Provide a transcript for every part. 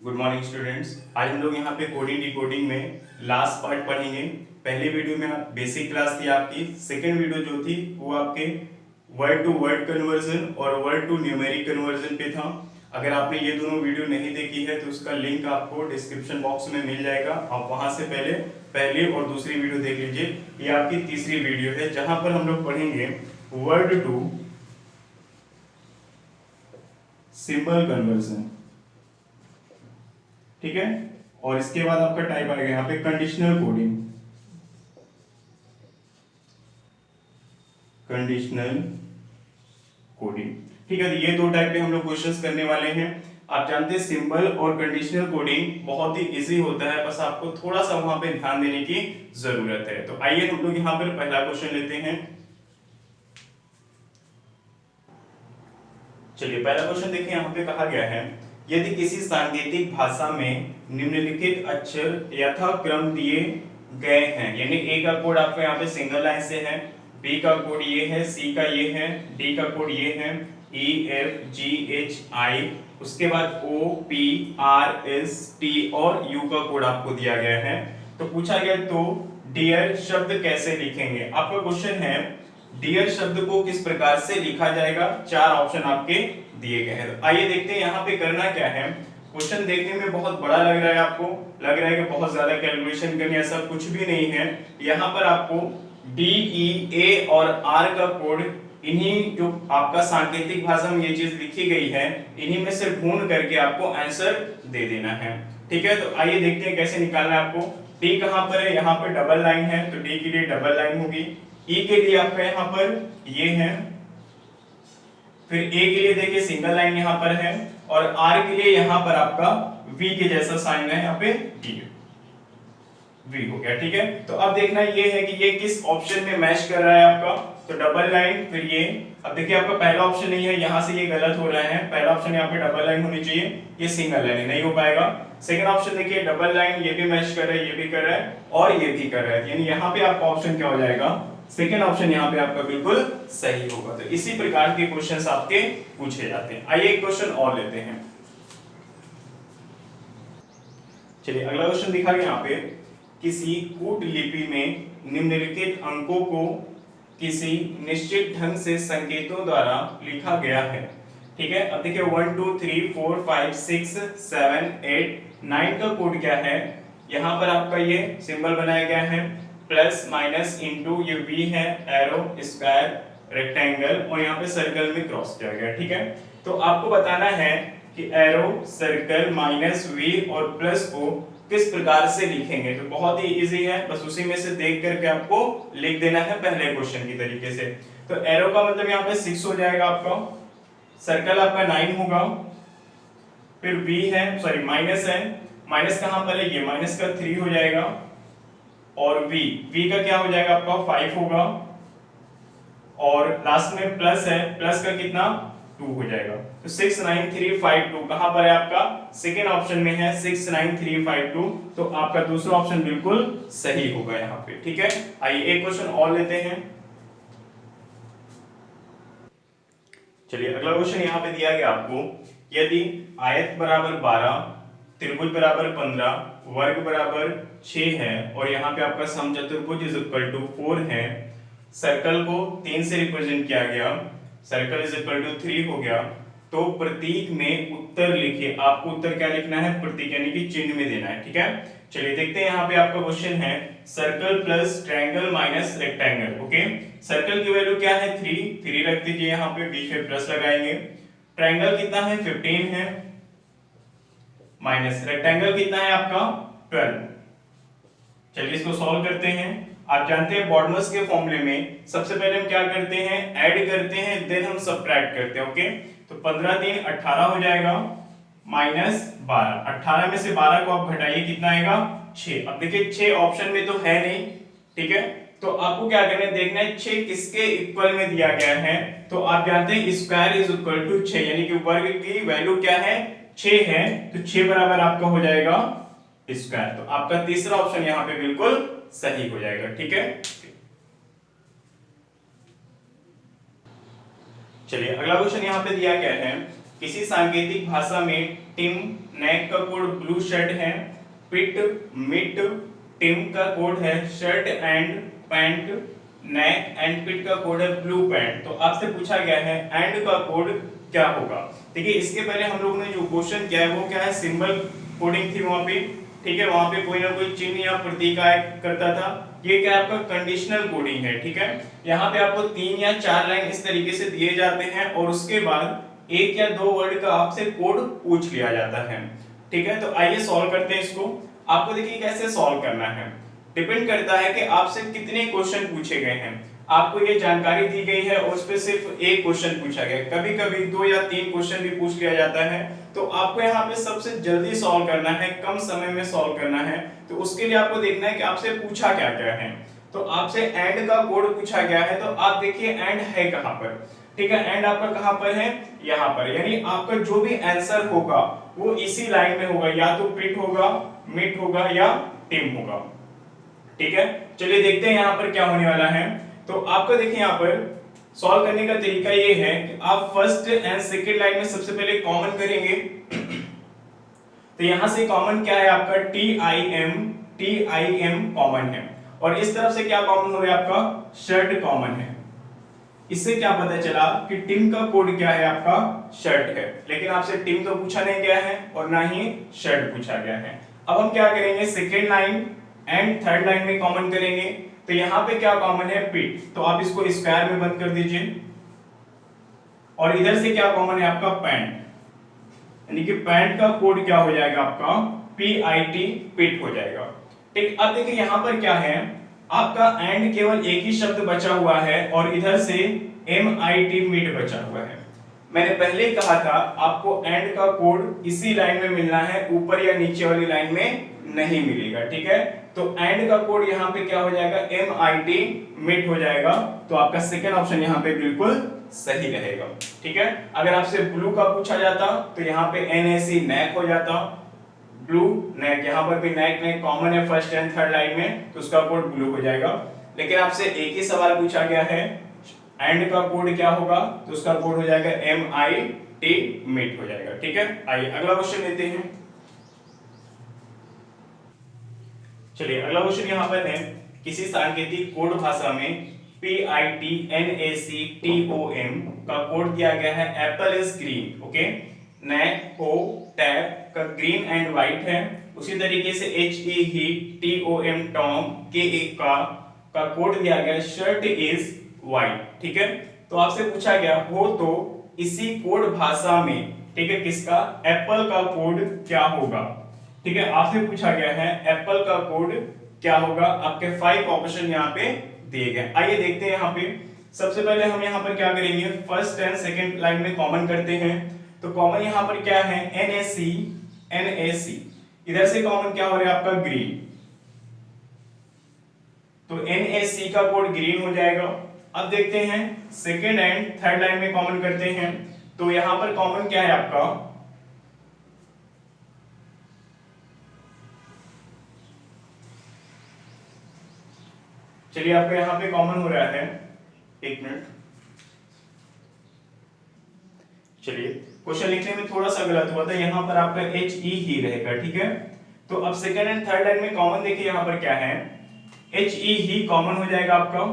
Good morning students. आज हम लोग यहाँ पे कोडिंग डिकोडिंग में लास्ट पार्ट पढ़ेंगे। पहले वीडियो में आप बेसिक क्लास थी आपकी, सेकेंड वीडियो जो थी वो आपके वर्ड टू वर्ड कन्वर्जन और वर्ड टू न्यूमेरिक कन्वर्जन पे था। अगर आपने ये दोनों वीडियो नहीं देखी है तो उसका लिंक आपको डिस्क्रिप्शन बॉक्स में मिल जाएगा, आप वहां से पहले और दूसरी वीडियो देख लीजिए। ये आपकी तीसरी वीडियो है जहां पर हम लोग पढ़ेंगे वर्ड टू सिंबल कन्वर्जन, ठीक है। और इसके बाद आपका टाइप आएगा यहाँ पे कंडीशनल कोडिंग, कंडीशनल कोडिंग, ठीक है। तो ये दो टाइप पे हम लोग क्वेश्चंस करने वाले हैं। आप जानते हैं सिंबल और कंडीशनल कोडिंग बहुत ही इजी होता है, बस आपको थोड़ा सा वहां पे ध्यान देने की जरूरत है। तो आइए हम लोग यहाँ पर पहला क्वेश्चन लेते हैं। चलिए पहला क्वेश्चन देखिए, यहाँ पे कहा गया है यदि किसी सांकेतिक भाषा में निम्नलिखित अक्षर यथाक्रम दिए गए हैं, यानी ए का कोड आपको यहाँ पे सिंगल लाइन से है, बी का कोड ये है, सी का ये है, डी का कोड ये है, E F G H I, उसके बाद O P R S T और यू का कोड आपको दिया गया है। तो पूछा गया तो डियर शब्द कैसे लिखेंगे। आपका क्वेश्चन है डियर शब्द को किस प्रकार से लिखा जाएगा, चार ऑप्शन आपके दिए गए हैं। तो आइए देखते हैं यहाँ पे करना क्या है। क्वेश्चन देखने में बहुत बड़ा लग रहा है, आपको लग रहा है कि बहुत ज्यादा कैलकुलेशन करनी, ऐसा कुछ भी नहीं है। यहाँ पर आपको डी ई ए और आर का कोड, इन्हीं जो आपका सांकेतिक भाषा में ये चीज लिखी गई है, इन्हीं में से ढूंढ करके आपको आंसर दे देना है, ठीक है। तो आइए देखते हैं कैसे निकालना है आपको। डी कहां पर है, यहाँ पर डबल लाइन है तो डी के लिए डबल लाइन होगी, ई के लिए आपका यहाँ पर ये है, फिर ए के लिए देखिए सिंगल लाइन यहाँ पर है, और आर के लिए यहाँ पर आपका वी के जैसा साइन है, यहाँ पे डी वी हो गया, ठीक है। तो अब देखना ये है कि ये किस ऑप्शन में मैच कर रहा है आपका। तो डबल लाइन, फिर ये, अब देखिए आपका पहला ऑप्शन नहीं है, यहाँ से ये गलत हो रहा है, पहला ऑप्शन यहाँ पे डबल लाइन होनी चाहिए, ये सिंगल लाइन नहीं हो पाएगा। सेकंड ऑप्शन देखिए डबल लाइन, ये भी मैच कर रहा है, ये भी कर रहा है और ये भी कर रहा है, यानी यहाँ पे आपका ऑप्शन क्या हो जाएगा, सेकंड ऑप्शन यहाँ पे आपका बिल्कुल सही होगा। तो इसी प्रकार के क्वेश्चंस आपके पूछे जाते हैं। आइए एक क्वेश्चन और लेते हैं। चलिए अगला क्वेश्चन दिखा गया यहाँ पे, किसी कूट लिपि में निम्नलिखित अंकों को किसी निश्चित ढंग से संकेतों द्वारा लिखा गया है, ठीक है। अब देखिए 1 2 3 4 5 6 7 8 9 का कोड क्या है, यहाँ पर आपका ये सिंबल बनाया गया है, प्लस माइनस इंटू, ये वी है, एरो, स्क्वायर, रेक्टेंगल और यहाँ पे सर्कल में क्रॉस किया गया, ठीक है। तो आपको बताना है कि एरो, सर्कल, माइनस, वी और प्लस को किस प्रकार से लिखेंगे। तो बहुत ही इजी है, बस उसी में से देख करके आपको लिख देना है पहले क्वेश्चन की तरीके से। तो एरो का मतलब यहाँ पे 6 हो जाएगा आपका, सर्कल आपका 9 होगा, फिर वी है, सॉरी माइनस है, माइनस कहां पर है, ये माइनस का 3 हो जाएगा, और वी का क्या हो जाएगा आपका 5 होगा, और लास्ट में प्लस है, प्लस का कितना 2 हो जाएगा। तो 6 9 3 5 2 कहां पर है आपका, सेकेंड ऑप्शन में है 6 9 3 5 2, तो आपका दूसरा ऑप्शन बिल्कुल सही होगा यहाँ पे, ठीक है। आइए एक क्वेश्चन और लेते हैं। चलिए अगला क्वेश्चन यहाँ पे दिया गया आपको, यदि आयत बराबर 12, त्रिभुज बराबर 15, वर्ग बराबर 6 है, और यहाँ पे आपका समचतुर्भुज इज इक्वल टू 4 है, सर्कल को 3 से रिप्रेजेंट किया गया, सर्कल इज इक्वल टू 3 हो गया, तो प्रतीक में उत्तर लिखिए। आपको उत्तर क्या लिखना है, प्रतीक यानी कि चिन्ह में देना है, ठीक है। चलिए देखते हैं, यहाँ पे आपका क्वेश्चन है circle plus triangle minus rectangle, okay. Circle की वैल्यू क्या है 3 रख दीजिए, यहाँ पे बीच में प्लस लगाएंगे, ट्रायंगल कितना है 15 है, माइनस रेक्टेंगल कितना है आपका 12। चलिए इसको सॉल्व करते हैं। आप जानते हैं बॉडमस के फॉर्मूले में सबसे पहले हम क्या करते हैं, ऐड करते हैं, देन हम सबट्रैक्ट करते हैं, ओके। तो 15 3 18 हो जाएगा, माइनस 12, 18 में से 12 को आप घटाइए, कितना आएगा 6। अब देखिए 6 ऑप्शन में तो है नहीं, ठीक है, तो आपको क्या करना है, देखना है 6 किसके इक्वल में दिया गया है। तो आप जानते हैं स्क्वायर इज इक्वल टू 6, यानी कि वर्ग की वैल्यू क्या है 6 है, तो 6 बराबर आपका हो जाएगा स्क्वायर। तो आपका तीसरा ऑप्शन यहाँ पे बिल्कुल सही हो जाएगा, ठीक है। चलिए अगला क्वेश्चन यहाँ पे दिया गया है, किसी सांकेतिक भाषा में टिम नेक का कोड ब्लू शर्ट है, पिट मिट टिम का कोड है shirt and pant, neck and pit का कोड है ब्लू पैंट। तो आपसे पूछा गया है एंड का कोड क्या होगा। देखिए इसके पहले हम लोगों ने जो क्वेश्चन किया है वो क्या है, सिंबल कोडिंग थी वहां पे, ठीक है, वहां पे कोई ना कोई चिन्ह या प्रतीक आया करता था। ये क्या आपका कंडीशनल कोडिंग है, ठीक है। यहाँ पे आपको 3 या 4 लाइन इस तरीके से दिए जाते हैं और उसके बाद 1 या 2 वर्ड का आपसे कोड पूछ लिया जाता है, ठीक है। तो आइए सॉल्व करते हैं इसको। आपको देखिए कैसे सॉल्व करना है, डिपेंड करता है कि आपसे कितने क्वेश्चन पूछे गए हैं। आपको ये जानकारी दी गई है और उस पे सिर्फ एक क्वेश्चन पूछा गया, कभी कभी 2 या 3 क्वेश्चन भी पूछ लिया जाता है। तो आपको यहाँ पे सबसे जल्दी सॉल्व करना है, कम समय में सॉल्व करना है। तो उसके लिए आपको देखना है कि आपसे पूछा क्या क्या है। तो आपसे एंड का कोड पूछा गया है, तो आप देखिए एंड है कहां पर, ठीक है। एंड आपका कहां पर है, यहां पर, यानी आपका जो भी आंसर होगा वो इसी लाइन में होगा, या तो पिट होगा, मिट होगा या टिम होगा, ठीक है। चलिए देखते हैं यहाँ पर क्या होने वाला है। तो आपको देखिए यहाँ पर सॉल्व करने का तरीका ये है कि आप फर्स्ट एंड सेकंड लाइन में सबसे पहले कॉमन करेंगे। तो यहां से कॉमन क्या है आपका, टी आई एम कॉमन है, और इस तरफ से क्या कॉमन हो रहा है आपका, शर्ट कॉमन है। इससे क्या पता चला कि टिम का कोड क्या है आपका, शर्ट है। लेकिन आपसे टिम तो पूछा नहीं गया है और ना ही शर्ट पूछा गया है। अब हम क्या करेंगे, second line and third line में कॉमन करेंगे। तो यहां पे क्या कॉमन है, पिट, तो आप इसको स्क्वायर में बंद कर दीजिए। और इधर से क्या कॉमन है आपका, पैंट, यानी कि पैंट का कोड क्या हो जाएगा आपका, PIT, पिट हो जाएगा, ठीक। अब देखिए यहां पर क्या है, आपका एंड केवल एक ही शब्द बचा हुआ है और इधर से MIT, मिट बचा हुआ है। मैंने पहले ही कहा था आपको एंड का कोड इसी लाइन में मिलना है, ऊपर या नीचे वाली लाइन में नहीं मिलेगा, ठीक है। तो एंड का कोड यहाँ पे क्या हो जाएगा, MIT, मिट हो जाएगा। तो आपका सेकेंड ऑप्शन यहाँ पे बिल्कुल सही रहेगा, ठीक है। अगर आपसे ब्लू का पूछा जाता तो यहाँ पे NAC, नेक हो जाता, ब्लू नेक, यहाँ पर भी नेक नेक कॉमन है फर्स्ट एंड थर्ड लाइन में, तो उसका कोड ब्लू हो जाएगा। लेकिन आपसे एक ही सवाल पूछा गया है, एंड का कोड क्या होगा, तो उसका कोड हो जाएगा MIT, मिट हो जाएगा, ठीक है। आइए अगला क्वेश्चन लेते हैं। चलिए अगला क्वेश्चन यहाँ पर है, किसी सांकेतिक कोड भाषा में PITNACTOM का कोड दिया गया है, एप्पल इज ग्रीन, ओके, नेक हो टैब का ग्रीन एंड व्हाइट है। उसी तरीके से HE टॉम KA का कोड दिया गया है, शर्ट इज व्हाइट, ठीक है। तो आपसे पूछा गया हो तो इसी कोड भाषा में, ठीक है, किसका, एप्पल का कोड क्या होगा, ठीक है। आपसे पूछा गया है एप्पल का कोड क्या होगा। आपके 5 ऑप्शन यहाँ पे दिए गए। आइए देखते हैं यहाँ पे। सबसे पहले हम यहाँ पर क्या करेंगे, फर्स्ट एंड सेकंड लाइन में कॉमन करते हैं। तो कॉमन यहाँ पर क्या है, NAC, इधर से कॉमन क्या हो रहा है आपका, ग्रीन, तो NAC का कोड ग्रीन हो जाएगा। अब देखते हैं सेकंड एंड थर्ड लाइन में कॉमन करते हैं। तो यहां पर कॉमन क्या है आपका, चलिए आपको यहां पे कॉमन हो रहा है, एक मिनट, चलिए क्वेश्चन लिखने में थोड़ा सा गलत हुआ था, यहां पर आपका HE ही रहेगा, ठीक है। तो अब सेकंड एंड थर्ड लाइन में कॉमन देखिए यहां पर क्या है, HE ही कॉमन हो जाएगा आपका।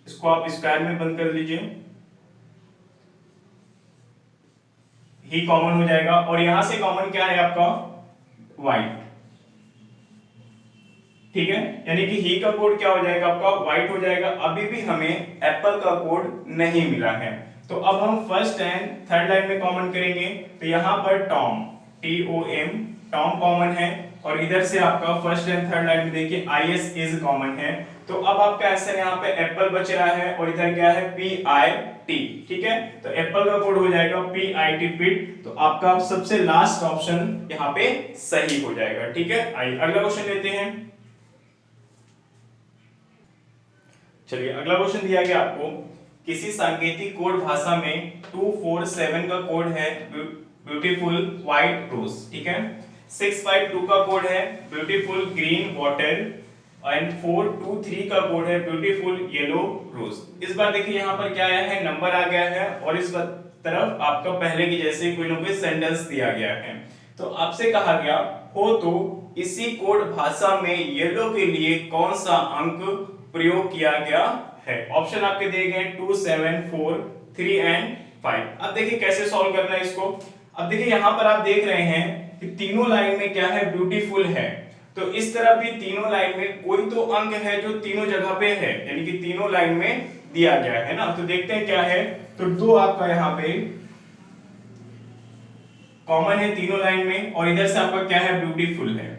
इसको आप स्क्वायर में बंद कर लीजिए, ही कॉमन हो जाएगा। और यहां से कॉमन क्या है आपका, व्हाइट, ठीक है, यानी कि ही का कोड क्या हो जाएगा आपका, व्हाइट हो जाएगा। अभी भी हमें एप्पल का कोड नहीं मिला है। तो अब हम फर्स्ट एंड थर्ड लाइन में कॉमन करेंगे। तो यहां पर टॉम, TOM, टॉम कॉमन है, और इधर से आपका फर्स्ट एंड थर्ड लाइन में देखिए IS इज कॉमन है। तो अब आपका आंसर यहाँ पे एप्पल बच रहा है, और इधर क्या है, PIT, ठीक है। तो एप्पल का कोड हो जाएगा PIT, पिट। तो आपका सबसे लास्ट ऑप्शन यहाँ पे सही हो जाएगा, ठीक है। आइए अगला क्वेश्चन लेते हैं। चलिए अगला क्वेश्चन दिया गया आपको, किसी सांकेतिक कोड भाषा में 247 का कोड है, ब्यूटीफुल व्हाइट रोज, ठीक है। 652 का कोड है, ब्यूटीफुल ग्रीन वाटर, एंड 423 का कोड है, ब्यूटीफुल येलो रोज। इस बार देखिए यहाँ पर क्या आया है, नंबर आ गया है, और इस बार तरफ आपका पहले की जैसे कोई ना कोई सेंटेंस दिया गया है। तो आपसे कहा गया हो तो इसी कोड भाषा में येलो के लिए कौन सा अंक प्रयोग किया गया है। ऑप्शन आपके दिए गए 2, 7, 4, 3 एंड 5। अब देखिए कैसे सॉल्व करना है इसको। अब देखिए यहां पर आप देख रहे हैं कि तीनों लाइन में क्या है, ब्यूटीफुल है। तो इस तरह भी तीनों लाइन में कोई तो अंक है जो तीनों जगह पे है, यानी कि तीनों लाइन में दिया गया है ना। तो देखते हैं क्या है। तो 2 आपका यहाँ पे कॉमन है तीनों लाइन में, और इधर से आपका क्या है, ब्यूटीफुल है।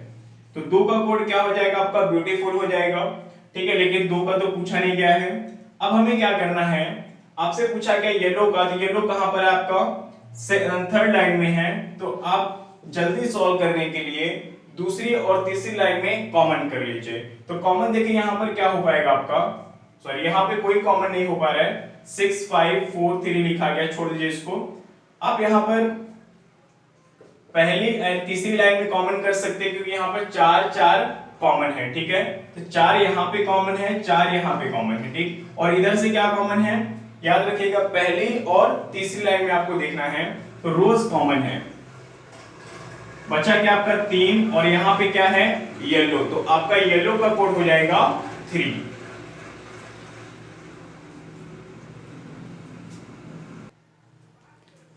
तो 2 का कोड क्या हो जाएगा आपका, ब्यूटीफुल हो जाएगा। ठीक है, लेकिन 2 का तो पूछा नहीं गया है। अब हमें क्या करना है, आपसे पूछा गया येलो का, तो येलो कहां पर है आपका, थर्ड लाइन में है। तो आप जल्दी सॉल्व करने के लिए दूसरी और तीसरी लाइन में कॉमन कर लीजिए। तो कॉमन देखिए यहां पर क्या हो पाएगा आपका, सॉरी यहां पे कोई कॉमन नहीं हो पा रहा है, 6, 5, 4, 3 लिखा गया, छोड़ दीजिए इसको। आप यहां पर पहली एंड तीसरी लाइन में कॉमन कर सकते हैं, क्योंकि यहाँ पर 4 4 कॉमन है। ठीक है, तो 4 यहाँ पे कॉमन है, 4 यहाँ पे कॉमन है। ठीक, और इधर से क्या कॉमन है, याद रखिएगा पहली और तीसरी लाइन में आपको देखना है, तो रोज कॉमन है। बचा क्या आपका 3, और यहाँ पे क्या है, येलो। तो आपका येलो का कोड हो जाएगा 3।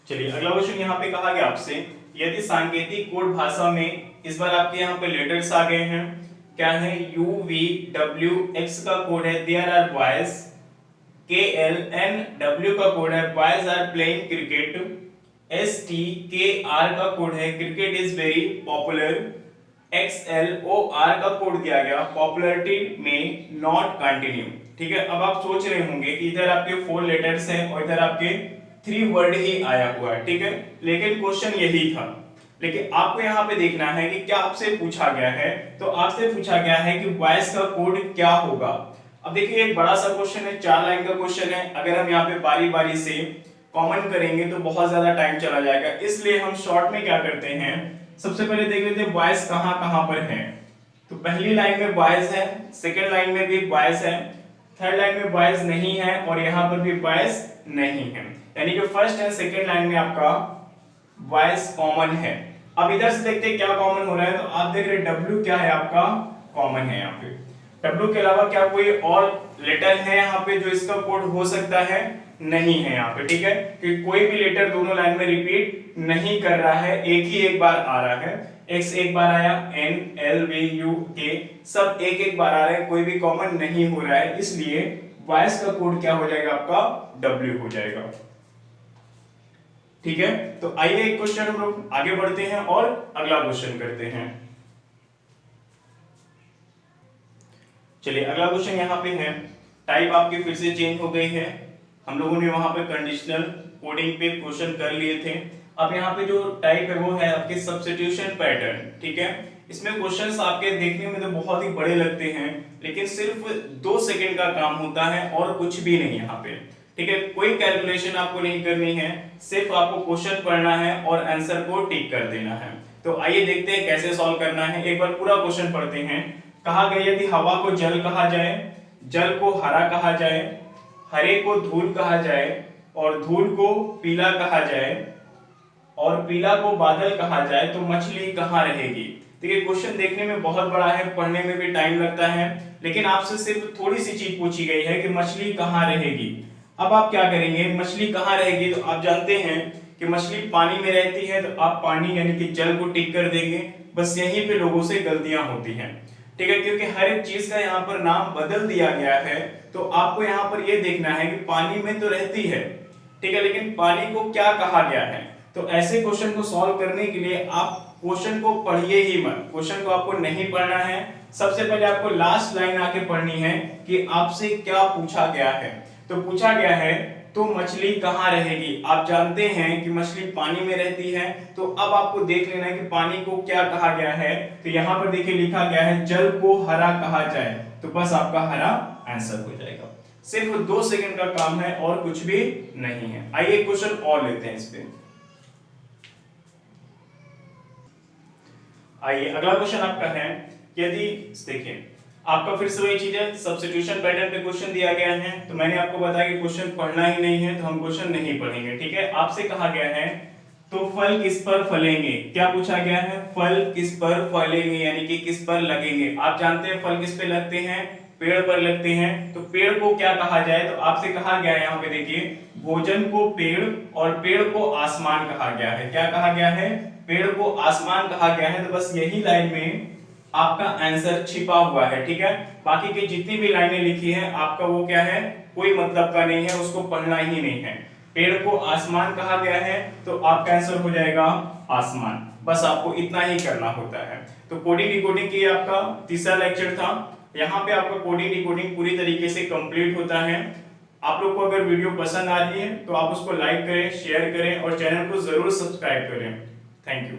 चलिए अगला क्वेश्चन यहाँ पे कहा गया आपसे, यदि सांकेतिक कोड भाषा में, इस बार आपके यहाँ पे लेटर्स आ गए हैं, क्या है, U V W X का कोड है there are boys, K L N W का कोड है boys are playing cricket, S T K R का कोड है cricket is very popular, X L O R का कोड दिया गया popularity में नॉट कंटिन्यू। ठीक है, अब आप सोच रहे होंगे कि इधर आपके 4 लेटर्स हैं और इधर आपके 3 वर्ड ही आया हुआ है। ठीक है, लेकिन क्वेश्चन यही था। लेकिन आपको यहाँ पे देखना है कि क्या आपसे पूछा गया है। तो आपसे पूछा गया है कि वॉइस का कोड क्या होगा। अब देखिए एक बड़ा सा क्वेश्चन है, 4 लाइन का क्वेश्चन है। अगर हम यहाँ पे बारी बारी से कॉमन करेंगे तो बहुत ज्यादा टाइम चला जाएगा, इसलिए हम शॉर्ट में क्या करते हैं, सबसे पहले देख लेते हैं वॉइस कहाँ कहाँ पर है। तो पहली लाइन में वॉइस है, सेकेंड लाइन में भी वॉइस है, थर्ड लाइन में वॉइस नहीं है, और यहाँ पर भी वॉइस नहीं है। यानी कि फर्स्ट एंड सेकेंड लाइन में आपका वॉइस कॉमन है। अब इधर से देखते हैं क्या कॉमन हो रहा है। तो आप देख रहे हैं W क्या है आपका, कॉमन है। यहाँ पे W के अलावा क्या कोई और लेटर है यहाँ पे जो इसका कोड हो सकता है, नहीं है यहाँ पे। ठीक है, कि कोई भी लेटर दोनों लाइन में रिपीट नहीं कर रहा है, एक ही एक बार आ रहा है। X एक बार आया, N L V U K सब एक एक बार आ रहा है, कोई भी कॉमन नहीं हो रहा है, इसलिए वॉइस का कोड क्या हो जाएगा आपका, W हो जाएगा। ठीक है, तो आइए एक क्वेश्चन हम लोग आगे बढ़ते हैं और अगला क्वेश्चन करते हैं। चलिए अगला क्वेश्चन यहाँ पे है, टाइप आपकी फिर से चेंज हो गई है। हम लोगों ने वहां पे कंडीशनल कोडिंग पे क्वेश्चन कर लिए थे। अब यहाँ पे जो टाइप है वो है आपके सब्स्टिट्यूशन पैटर्न। ठीक है, इसमें क्वेश्चंस आपके देखने में तो बहुत ही बड़े लगते हैं, लेकिन सिर्फ 2 सेकंड का काम होता है और कुछ भी नहीं यहाँ पे। ठीक है, कोई कैलकुलेशन आपको नहीं करनी है, सिर्फ आपको क्वेश्चन पढ़ना है और आंसर को टिक कर देना है। तो आइए देखते हैं कैसे सॉल्व करना है। एक बार पूरा क्वेश्चन पढ़ते हैं। कहा गया यदि हवा को जल कहा जाए, जल को हरा कहा जाए, हरे को धूल कहा जाए, और धूल को पीला कहा जाए, और पीला को बादल कहा जाए, तो मछली कहाँ रहेगी। देखिए क्वेश्चन देखने में बहुत बड़ा है, पढ़ने में भी टाइम लगता है, लेकिन आपसे सिर्फ थोड़ी सी चीज पूछी गई है कि मछली कहाँ रहेगी। अब आप क्या करेंगे, मछली कहाँ रहेगी, तो आप जानते हैं कि मछली पानी में रहती है, तो आप पानी यानी कि जल को टिक कर देंगे। बस यहीं पे लोगों से गलतियां होती हैं। ठीक है, क्योंकि हर एक चीज का यहाँ पर नाम बदल दिया गया है, तो आपको यहाँ पर ये देखना है कि पानी में तो रहती है, ठीक है, लेकिन पानी को क्या कहा गया है। तो ऐसे क्वेश्चन को सॉल्व करने के लिए आप क्वेश्चन को पढ़िए ही मत, क्वेश्चन को आपको नहीं पढ़ना है। सबसे पहले आपको लास्ट लाइन आके पढ़नी है कि आपसे क्या पूछा गया है। तो पूछा गया है तो मछली कहाँ रहेगी। आप जानते हैं कि मछली पानी में रहती है, तो अब आपको देख लेना है कि पानी को क्या कहा गया है। तो यहाँ पर देखिए लिखा गया है जल को हरा कहा जाए, तो बस आपका हरा आंसर हो जाएगा। सिर्फ 2 सेकंड का काम है और कुछ भी नहीं है। आइए क्वेश्चन और लेते हैं इस पे। आइए अगला क्वेश्चन आपका है, यदि देखिए आपका फिर से वही चीज है, सब्स्टिट्यूशन पैटर्न पे क्वेश्चन दिया गया है, तो मैंने आपको बताया कि क्वेश्चन पढ़ना ही नहीं है तो हम क्वेश्चन नहीं पढ़ेंगे, ठीक है। आपसे कहा गया है तो फल किस पर फलेंगे, क्या पूछा गया है, फल किस पर फलेंगे यानी कि किस पर लगेंगे। आप जानते हैं फल किस पे लगते हैं, पेड़ पर लगते हैं, तो पेड़ को क्या कहा जाए, तो आपसे कहा गया है यहाँ पे देखिए, भोजन को पेड़ और पेड़ को आसमान कहा गया है। क्या कहा गया है, पेड़ को आसमान कहा गया है। तो बस यही लाइन में आपका आंसर छिपा हुआ है, ठीक है। बाकी की जितनी भी लाइनें लिखी है आपका वो क्या है, कोई मतलब का नहीं है, उसको पढ़ना ही नहीं है। पेड़ को आसमान कहा गया है तो आपका आंसर हो जाएगा आसमान। बस आपको इतना ही करना होता है। तो कोडिंग डिकोडिंग की आपका तीसरा लेक्चर था। यहाँ पे आपका कोडिंग डिकोडिंग पूरी तरीके से कंप्लीट होता है। आप लोग को अगर वीडियो पसंद आ रही है तो आप उसको लाइक करें, शेयर करें और चैनल को जरूर सब्सक्राइब करें। Thank you.